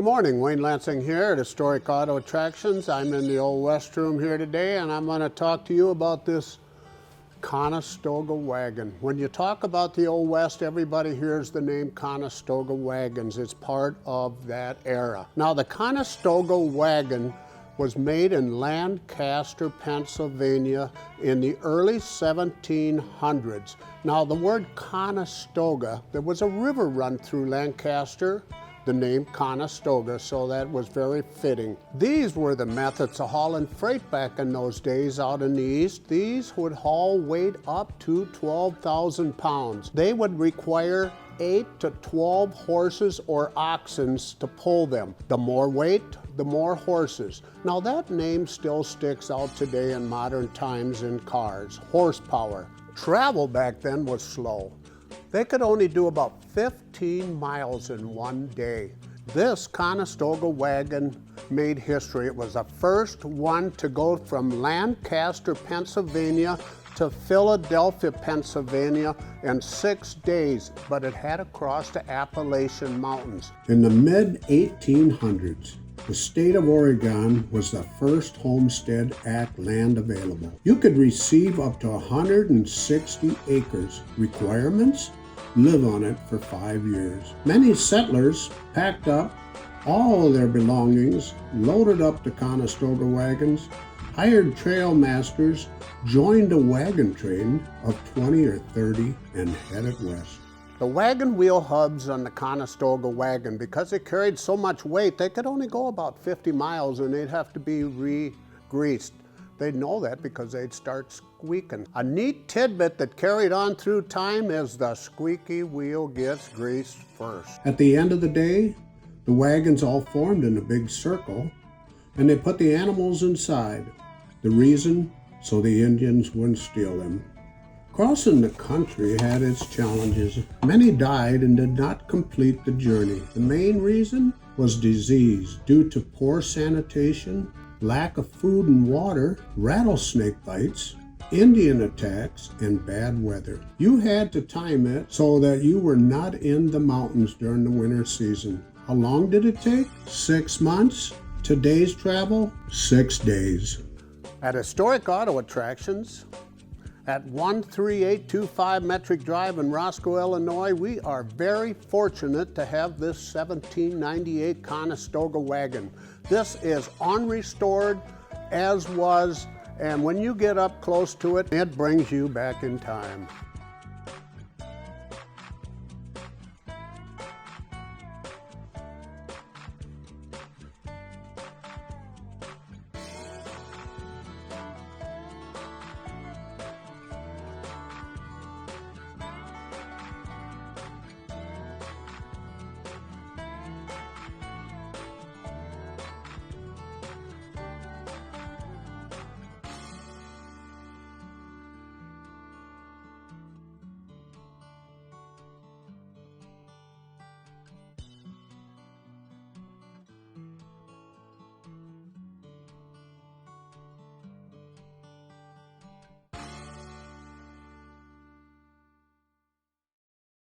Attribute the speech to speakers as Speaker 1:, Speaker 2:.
Speaker 1: Good morning, Wayne Lansing here at Historic Auto Attractions. I'm in the Old West Room here today, and I'm going to talk to you about this Conestoga Wagon. When you talk about the Old West, everybody hears the name Conestoga Wagons. It's part of that era. Now, the Conestoga Wagon was made in Lancaster, Pennsylvania in the early 1700s. Now, the word Conestoga, there was a river run through Lancaster, the name Conestoga, so that was very fitting. These were the methods of hauling freight back in those days out in the East. These would haul weight up to 12,000 pounds. They would require 8 to 12 horses or oxen to pull them. The more weight, the more horses. Now that name still sticks out today in modern times in cars, horsepower. Travel back then was slow. They could only do about 15 miles in one day. This Conestoga Wagon made history. It was the first one to go from Lancaster, Pennsylvania to Philadelphia, Pennsylvania in 6 days, but it had to cross the Appalachian Mountains. In the mid-1800s, the state of Oregon was the first Homestead Act land available. You could receive up to 160 acres. Requirements? Live on it for 5 years. Many settlers packed up all their belongings, loaded up the Conestoga wagons, hired trail masters, joined a wagon train of 20 or 30, and headed west. The wagon wheel hubs on the Conestoga wagon, because it carried so much weight, they could only go about 50 miles and they'd have to be re-greased. They'd know that because they'd start squeaking. A neat tidbit that carried on through time is the squeaky wheel gets greased first. At the end of the day, the wagons all formed in a big circle and they put the animals inside. The reason? So the Indians wouldn't steal them. Crossing the country had its challenges. Many died and did not complete the journey. The main reason was disease due to poor sanitation, lack of food and water, rattlesnake bites, Indian attacks, and bad weather. You had to time it so that you were not in the mountains during the winter season. How long did it take? 6 months. Today's travel? 6 days. At Historic Auto Attractions, at 13825 Metric Drive in Roscoe, Illinois, we are very fortunate to have this 1798 Conestoga wagon. This is unrestored, as was, and when you get up close to it, it brings you back in time.